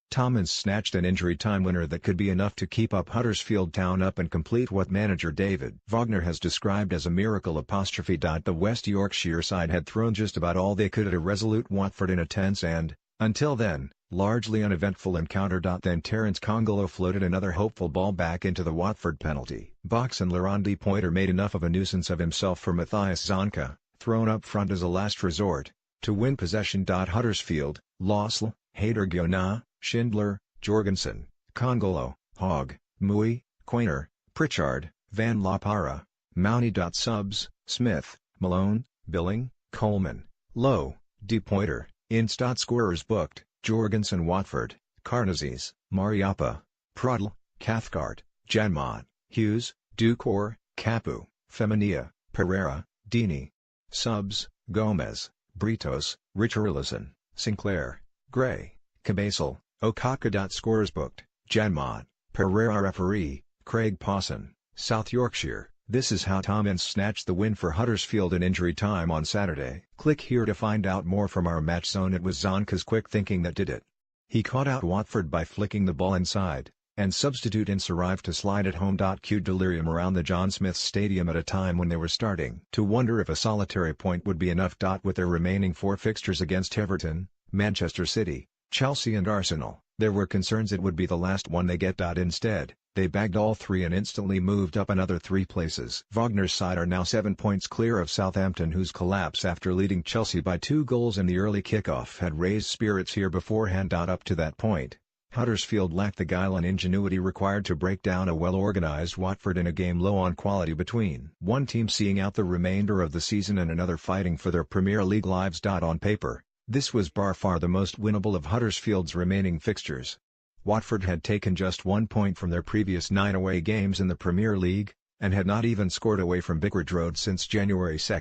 Tom Ince snatched an injury time winner that could be enough to keep Huddersfield Town up and complete what manager David Wagner has described as a miracle. The West Yorkshire side had thrown just about all they could at a resolute Watford in a tense and, until then, largely uneventful encounter. Then Terence Congolo floated another hopeful ball back into the Watford penalty box and Laurent de Pointer made enough of a nuisance of himself for Matthias Zonka, thrown up front as a last resort, to win possession. Huddersfield, Losl, Hader Gyona, Schindler, Jorgensen, Congolo, Hogg, Mui, Quainer, Pritchard, Van La Parra, Mounty. Subs, Smith, Malone, Billing, Coleman, Lowe, de Pointer, Ince. Scorers booked, Jorgensen Watford, Karnazes, Mariappa, Prodl, Cathcart, Janmot, Hughes, Ducor, Capu, Femenia, Pereira, Dini. Subs, Gomez, Britos, Richarlison, Sinclair, Gray, Cabasel, Okaka. Scorers booked, Janmot, Pereira. Referee, Craig Pawson, South Yorkshire. This is how Tom Ince snatched the win for Huddersfield in injury time on Saturday. Click here to find out more from our match zone. It was Zonka's quick thinking that did it. He caught out Watford by flicking the ball inside, and substitute Ince arrived to slide it home. Cue delirium around the John Smith Stadium at a time when they were starting to wonder if a solitary point would be enough. With their remaining 4 fixtures against Everton, Manchester City, Chelsea and Arsenal, there were concerns it would be the last one they get. Instead, they bagged all 3 and instantly moved up another 3 places. Wagner's side are now 7 points clear of Southampton, whose collapse after leading Chelsea by 2 goals in the early kickoff had raised spirits here beforehand. Up to that point, Huddersfield lacked the guile and ingenuity required to break down a well-organised Watford in a game low on quality, between one team seeing out the remainder of the season and another fighting for their Premier League lives. On paper, this was by far the most winnable of Huddersfield's remaining fixtures. Watford had taken just 1 point from their previous 9 away games in the Premier League, and had not even scored away from Vicarage Road since January 2.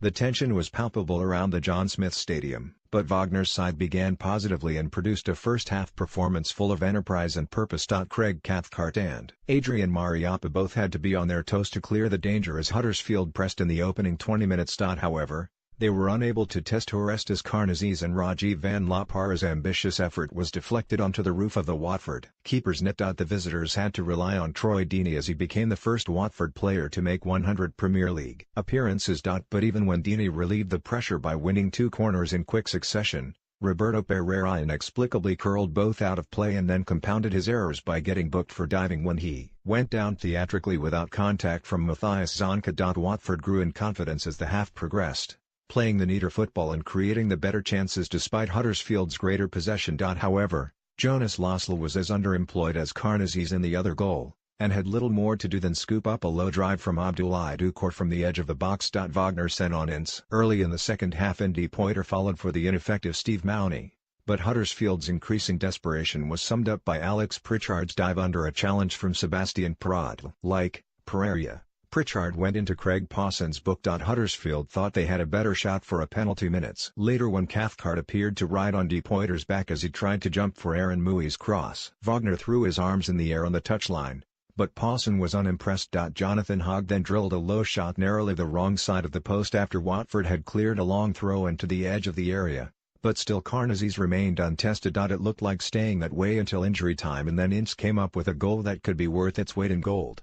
The tension was palpable around the John Smith Stadium, but Wagner's side began positively and produced a first-half performance full of enterprise and purpose. Craig Cathcart and Adrian Mariappa both had to be on their toes to clear the danger as Huddersfield pressed in the opening 20 minutes. However, they were unable to test Orestes Karnazes and Rajiv Van La Parra's ambitious effort was deflected onto the roof of the Watford keeper's net. The visitors had to rely on Troy Deeney as he became the first Watford player to make 100 Premier League appearances. But even when Deeney relieved the pressure by winning 2 corners in quick succession, Roberto Pereira inexplicably curled both out of play and then compounded his errors by getting booked for diving when he went down theatrically without contact from Matthias Zonka. Watford grew in confidence as the half progressed, playing the neater football and creating the better chances despite Huddersfield's greater possession. However, Jonas Losl was as underemployed as Karnazes in the other goal, and had little more to do than scoop up a low drive from Abdoulaye Doucouré from the edge of the box. Wagner sent on Ince early in the second half and de Pointer followed for the ineffective Steve Mounty, but Huddersfield's increasing desperation was summed up by Alex Pritchard's dive under a challenge from Sebastian Prodl. Like Pereira, Pritchard went into Craig Pawson's book. Huddersfield thought they had a better shot for a penalty minutes later when Cathcart appeared to ride on de Pointer's back as he tried to jump for Aaron Mui's cross. Wagner threw his arms in the air on the touchline, but Pawson was unimpressed. Jonathan Hogg then drilled a low shot narrowly the wrong side of the post after Watford had cleared a long throw into the edge of the area, but still Karnazes remained untested. It looked like staying that way until injury time, and then Ince came up with a goal that could be worth its weight in gold.